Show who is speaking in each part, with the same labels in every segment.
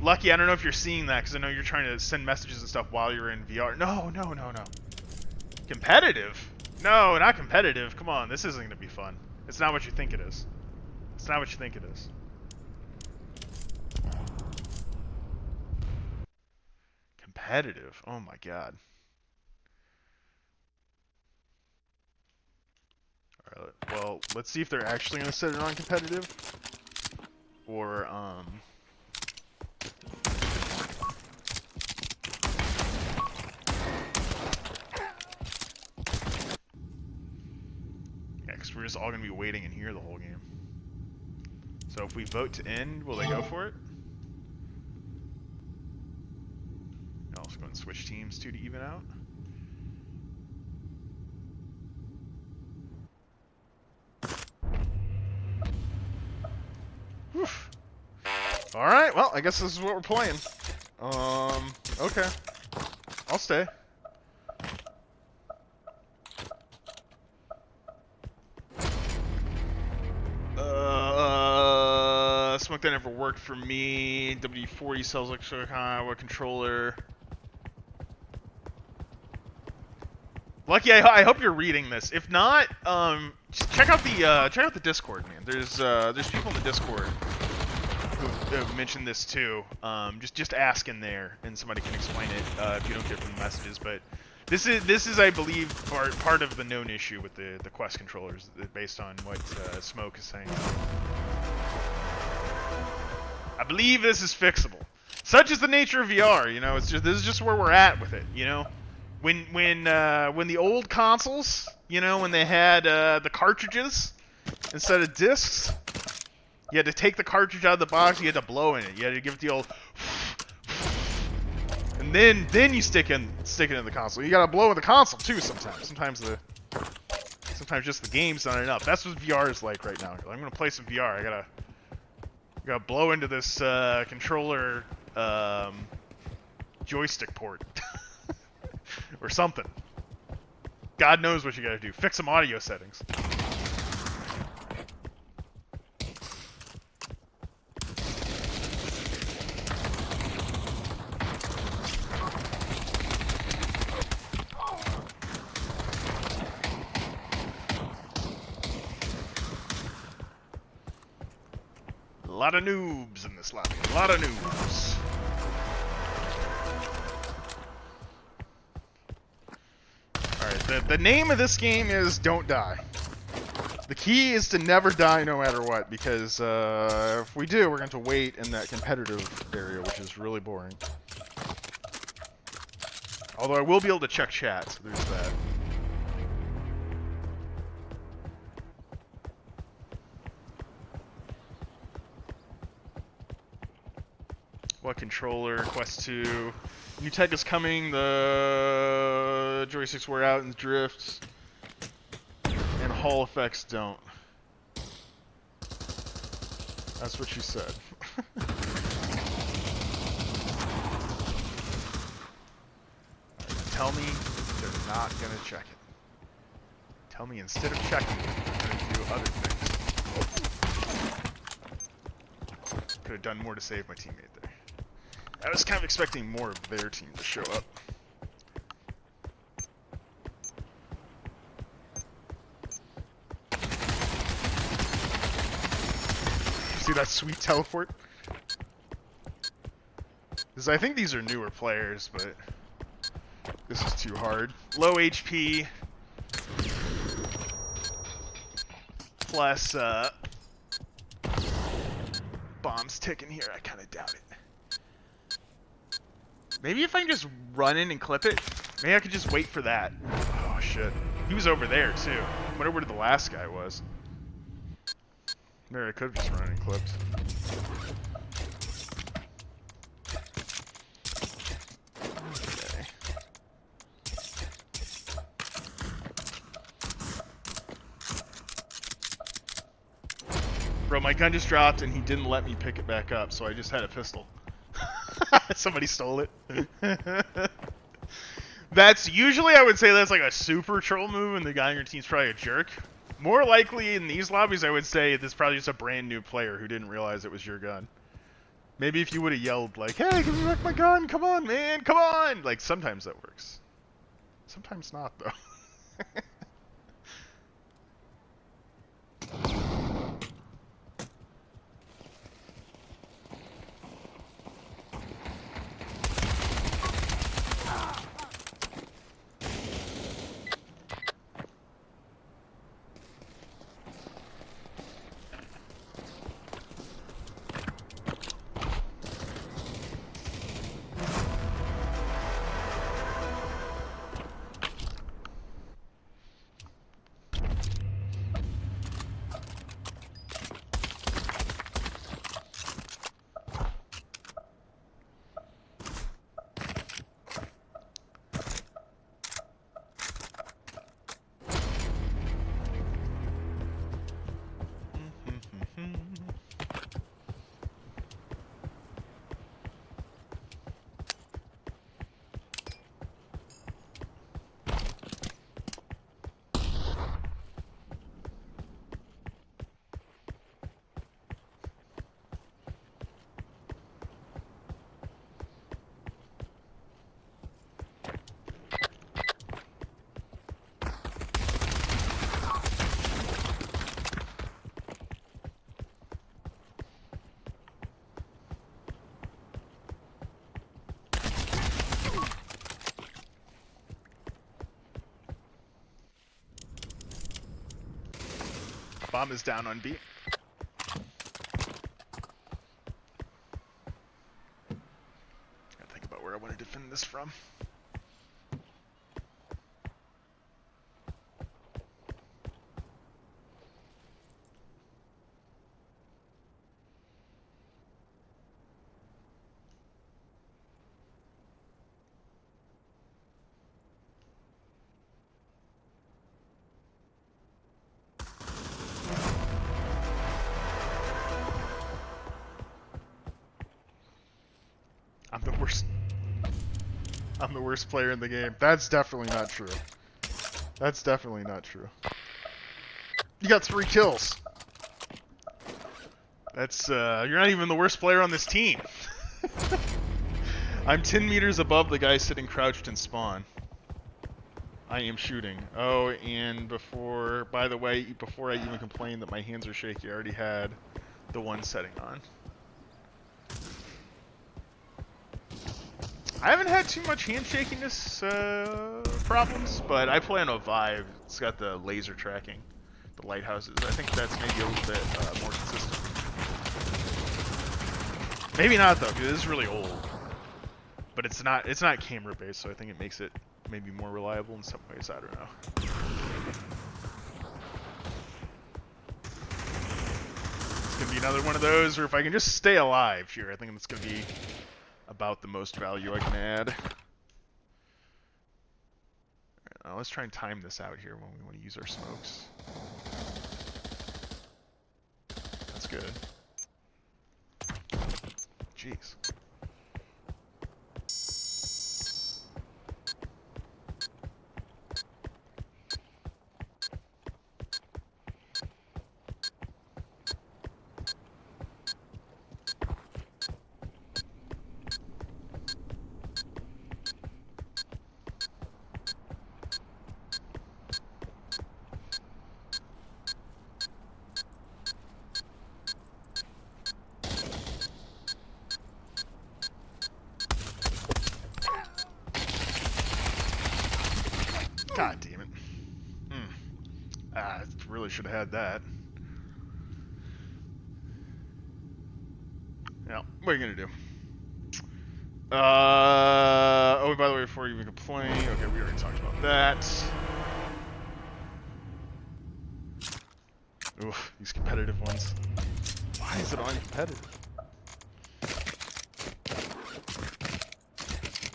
Speaker 1: Lucky, I don't know if you're seeing that, because I know you're trying to send messages and stuff while you're in VR. No. Competitive? No, not competitive. Come on, this isn't going to be fun. It's not what you think it is. It's not what you think it is. Competitive? Oh my god. Alright, well, let's see if they're actually going to set it on competitive. Or, yeah, because we're just all going to be waiting in here the whole game. So if we vote to end, will they go for it? I'll just go and switch teams to even out. Woof. Alright, well, I guess this is what we're playing. Okay. I'll stay. Smoke that never worked for me. WD-40 sells like what controller. Lucky, I hope you're reading this. If not, just check out the Discord, man. There's people in the Discord who have mentioned this too. Just ask in there, and somebody can explain it if you don't get it from the messages. But this is I believe part of the known issue with the Quest controllers, based on what Smoke is saying. I believe this is fixable. Such is the nature of VR. You know, this is just where we're at with it. You know. When the old consoles, you know, when they had the cartridges instead of discs, you had to take the cartridge out of the box, you had to blow in it, you had to give it the old, and then you stick it in the console. You gotta blow in the console too sometimes. Sometimes just the game's not enough. That's what VR is like right now. I'm gonna play some VR. I gotta blow into this controller joystick port. Or something. God knows what you gotta do. Fix some audio settings. A lot of noobs in this lobby. A lot of noobs. The name of this game is Don't Die. The key is to never die no matter what, because if we do, we're going to wait in that competitive area, which is really boring. Although I will be able to check chat, so there's that. What controller? Quest 2. New tech is coming, the joysticks wear out and drifts, and Hall effects don't. That's what she said. Tell me they're not going to check it. Tell me instead of checking it, they're going to do other things. Could have done more to save my teammate there. I was kind of expecting more of their team to show up. See that sweet teleport? I think these are newer players, but this is too hard. Low HP. Plus, bombs ticking here. I kind of doubt it. Maybe if I can just run in and clip it, maybe I could just wait for that. Oh shit. He was over there too. I wonder where the last guy was. There, I could just run and clipped. Okay. Bro, my gun just dropped and he didn't let me pick it back up, so I just had a pistol. Somebody stole it. That's usually, I would say that's like a super troll move, and the guy on your team's probably a jerk. More likely in these lobbies, I would say this is probably just a brand new player who didn't realize it was your gun. Maybe if you would have yelled like, "Hey, give me back my gun! Come on, man! Come on!" Like sometimes that works. Sometimes not though. Bomb is down on B. Gotta think about where I want to defend this from. I'm the worst player in the game. That's definitely not true. That's definitely not true. You got 3 kills. That's, you're not even the worst player on this team. I'm 10 meters above the guy sitting crouched in spawn. I am shooting. Oh, and by the way, before I even complained that my hands are shaky, I already had the one setting on. I haven't had too much hand shakiness problems, but I play on a Vive. It's got the laser tracking, the lighthouses. I think that's maybe a little bit more consistent. Maybe not though, because it is really old. But it's not camera based, so I think it makes it maybe more reliable in some ways. I don't know. It's gonna be another one of those, or if I can just stay alive here, I think it's gonna be about the most value I can add. Alright, now let's try and time this out here when we want to use our smokes. That's good. Jeez. God damn it. I really should have had that. Yeah, what are you gonna do? Oh, by the way, before you even complain, okay, we already talked about that. Oof, these competitive ones. Why is it on competitive?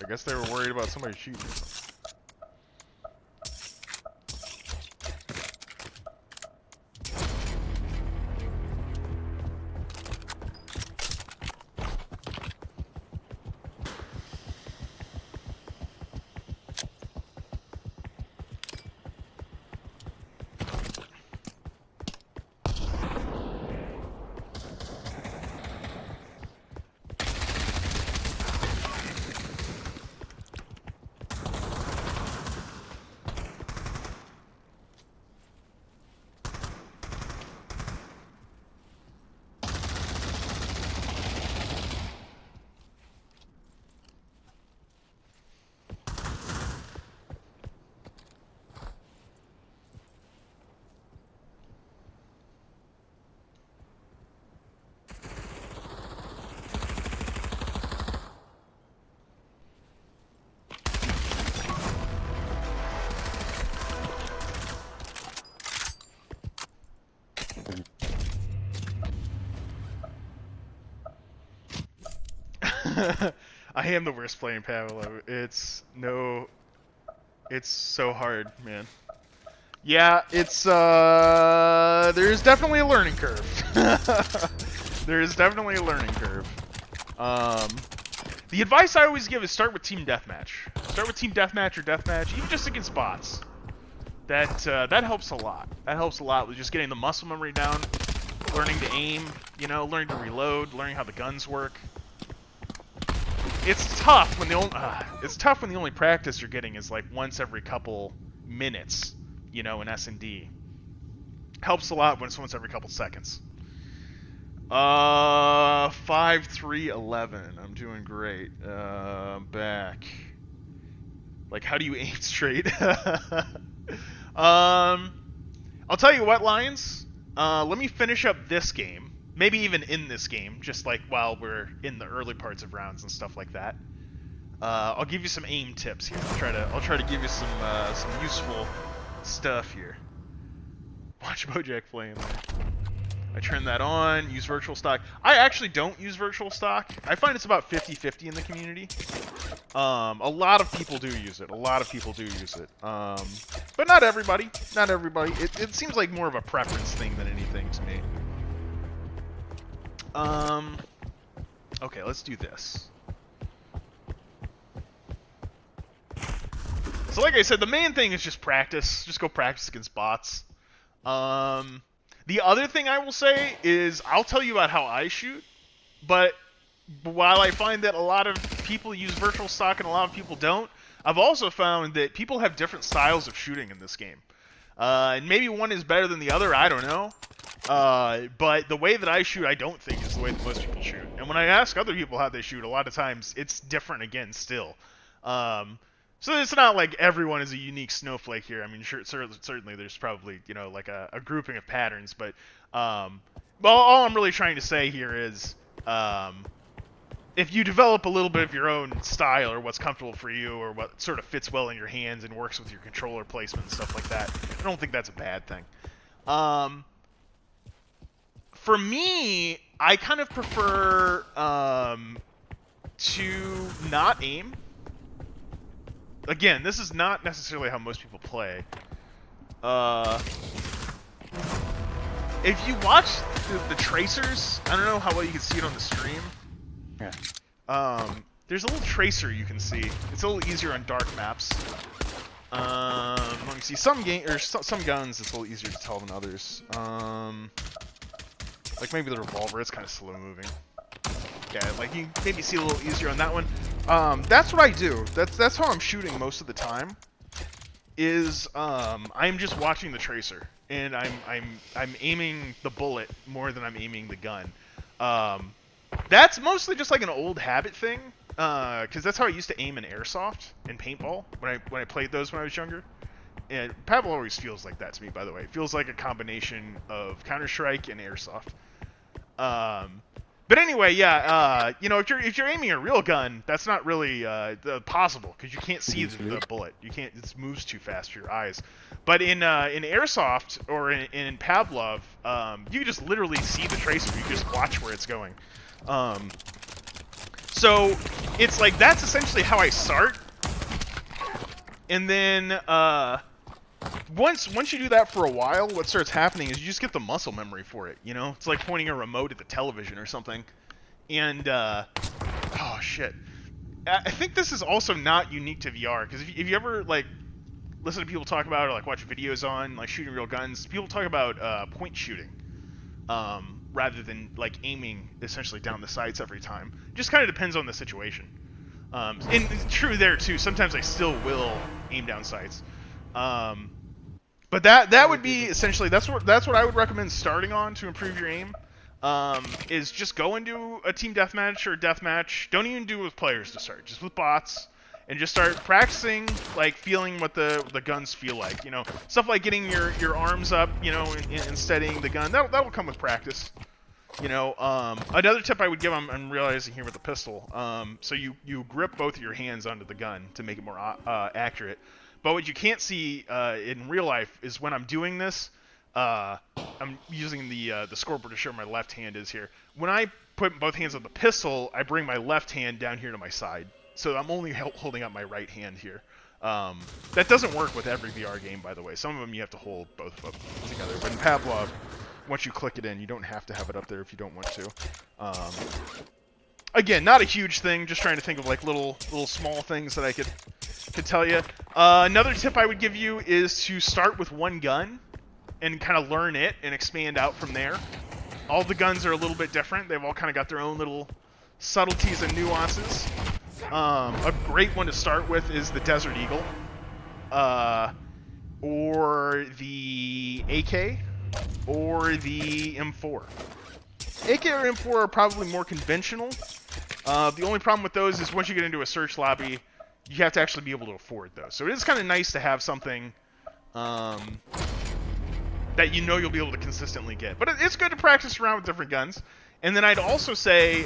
Speaker 1: I guess they were worried about somebody shooting. I am the worst playing Pavlov. It's so hard, man. Yeah, there's definitely a learning curve. There is definitely a learning curve. The advice I always give is start with team deathmatch. Start with team deathmatch or deathmatch, even just against bots. That helps a lot. That helps a lot with just getting the muscle memory down, learning to aim, learning to reload, learning how the guns work. It's tough when the only practice you're getting is like once every couple minutes, in S&D. Helps a lot when it's once every couple seconds. 5-3-11. I'm doing great. Back. Like, how do you aim straight? I'll tell you what, Lions. Let me finish up this game. Maybe even in this game, just like while we're in the early parts of rounds and stuff like that. I'll give you some aim tips here. I'll try to give you some useful stuff here. Watch Bojack playing there. I turn that on, use virtual stock. I actually don't use virtual stock. I find it's about 50-50 in the community. A lot of people do use it. But not everybody. Not everybody. It seems like more of a preference thing than anything to me. Okay, let's do this. So like I said, the main thing is just practice. Just go practice against bots. The other thing I will say is I'll tell you about how I shoot, but while I find that a lot of people use virtual stock and a lot of people don't, I've also found that people have different styles of shooting in this game. And maybe one is better than the other, I don't know. But the way that I shoot, I don't think is the way that most people shoot. And when I ask other people how they shoot, a lot of times it's different again still. So it's not like everyone is a unique snowflake here. I mean, sure, certainly there's probably, like a grouping of patterns. But, well, all I'm really trying to say here is, if you develop a little bit of your own style or what's comfortable for you or what sort of fits well in your hands and works with your controller placement and stuff like that, I don't think that's a bad thing. For me, I kind of prefer to not aim. Again, this is not necessarily how most people play. If you watch the tracers, I don't know how well you can see it on the stream.
Speaker 2: Yeah.
Speaker 1: There's a little tracer you can see. It's a little easier on dark maps. Let me see. Some guns it's a little easier to tell than others. Like maybe the revolver, it's kind of slow moving. Yeah, like you maybe see a little easier on that one. That's what I do. That's how I'm shooting most of the time. Is I'm just watching the tracer and I'm aiming the bullet more than I'm aiming the gun. That's mostly just like an old habit thing, because that's how I used to aim in airsoft and paintball when I played those when I was younger. And Pavlov always feels like that to me, by the way. It feels like a combination of Counter-Strike and airsoft. But anyway, yeah, if you're aiming a real gun, that's not really possible because you can't see the bullet. You can't. It moves too fast for your eyes. But in airsoft or in Pavlov, you can just literally see the tracer. You just watch where it's going. So it's like that's essentially how I start. And then once you do that for a while, what starts happening is you just get the muscle memory for it. It's like pointing a remote at the television or something. And oh shit, I think this is also not unique to VR because if you ever like listen to people talk about or like watch videos on like shooting real guns, people talk about point shooting rather than like aiming essentially down the sights every time. Just kind of depends on the situation. And it's true there too. Sometimes I still will aim down sights. But that would be essentially that's what I would recommend starting on to improve your aim. Is just go into a team deathmatch or deathmatch. Don't even do it with players to start. Just with bots, and just start practicing, like feeling what the guns feel like. Stuff like getting your arms up, and steadying the gun. That will come with practice. Another tip I would give, I'm realizing here with the pistol. So you grip both of your hands onto the gun to make it more accurate. But what you can't see in real life is when I'm doing this, I'm using the scoreboard to show where my left hand is here. When I put both hands on the pistol, I bring my left hand down here to my side. So I'm only holding up my right hand here. That doesn't work with every VR game, by the way. Some of them you have to hold both of them together. But in Pavlov, once you click it in, you don't have to have it up there if you don't want to. Again, not a huge thing. Just trying to think of like little small things that I could tell you. Another tip I would give you is to start with one gun and kind of learn it and expand out from there. All the guns are a little bit different. They've all kind of got their own little subtleties and nuances. A great one to start with is the Desert Eagle, or the AK, or the M4. AK or M4 are probably more conventional. The only problem with those is once you get into a search lobby, you have to actually be able to afford those. So it is kind of nice to have something that you know you'll be able to consistently get. But it's good to practice around with different guns. And then I'd also say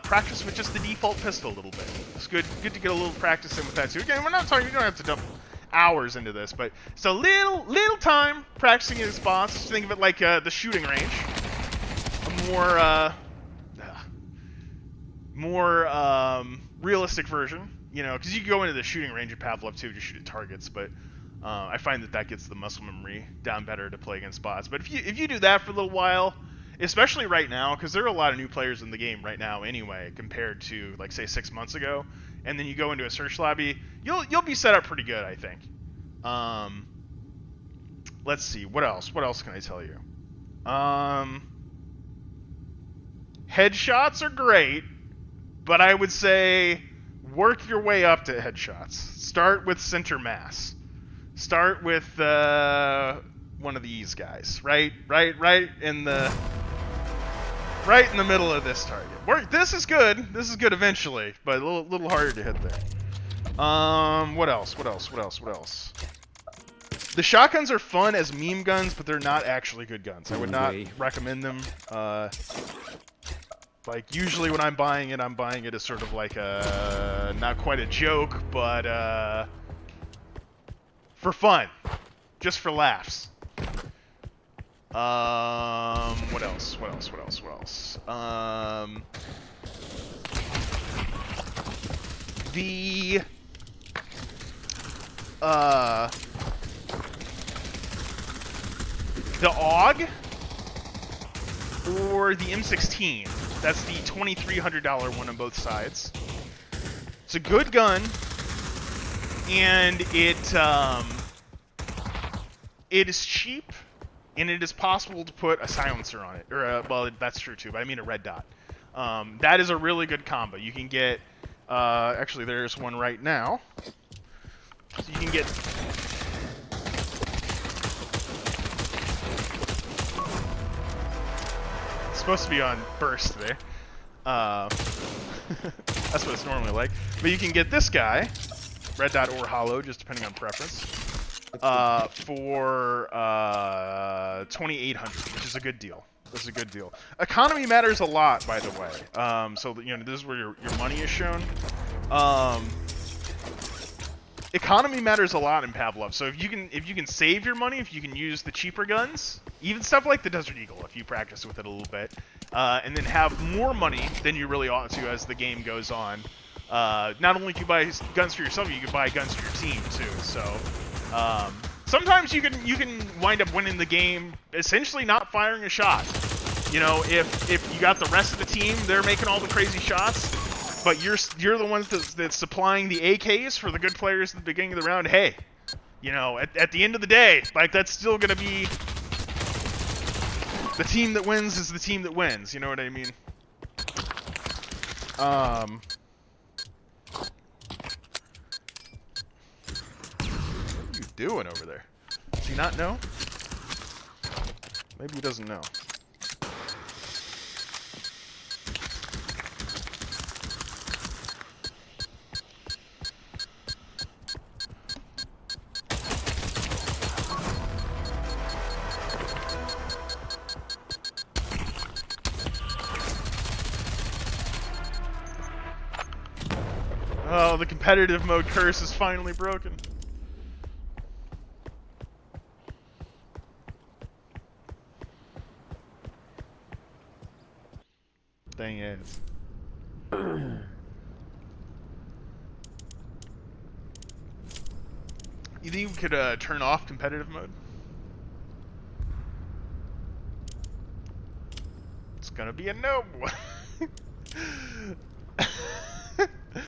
Speaker 1: practice with just the default pistol a little bit. It's good to get a little practice in with that too. Again, we're not talking, you don't have to dump hours into this, but it's a little time practicing in spots. Just think of it like the shooting range. A more realistic version, you know, because you can go into the shooting range at Pavlov too to shoot at targets, but I find that gets the muscle memory down better to play against bots. But if you do that for a little while, especially right now, because there are a lot of new players in the game right now anyway, compared to like say 6 months ago, and then you go into a search lobby, you'll be set up pretty good, I think. Let's see, what else? What else can I tell you? Headshots are great, but I would say work your way up to headshots. Start with center mass. Start with one of these guys, right in the middle of this target. This is good. This is good eventually, but a little harder to hit there. What else? The shotguns are fun as meme guns, but they're not actually good guns. I would not recommend them. Like, usually when I'm buying it as sort of like a, not quite a joke, but for fun. Just for laughs. What else? The AUG or the M16. That's the $2,300 one on both sides. It's a good gun, and it is cheap, and it is possible to put a silencer on it. Or well, that's true too, but I mean a red dot. That is a really good combo. You can get actually there's one right now. So you can get supposed to be on burst there. That's what it's normally like. But you can get this guy, red dot or hollow, just depending on preference, for $2,800, which is a good deal. This is a good deal. Economy matters a lot, by the way. So you know, this is where your money is shown. Economy matters a lot in Pavlov. So if you can save your money, if you can use the cheaper guns, even stuff like the Desert Eagle, if you practice with it a little bit, and then have more money than you really ought to as the game goes on. Not only can you buy guns for yourself, you can buy guns for your team too. So sometimes you can wind up winning the game essentially not firing a shot. You know, if you got the rest of the team, they're making all the crazy shots, but you're the ones that's supplying the AKs for the good players at the beginning of the round. Hey, you know, at the end of the day, like, that's still gonna be the team that wins is the team that wins. You know what I mean? What are you doing over there? Does he not know? Maybe he doesn't know. Oh, the competitive mode curse is finally broken.
Speaker 2: thing is.
Speaker 1: You think we could turn off competitive mode? It's gonna be a no.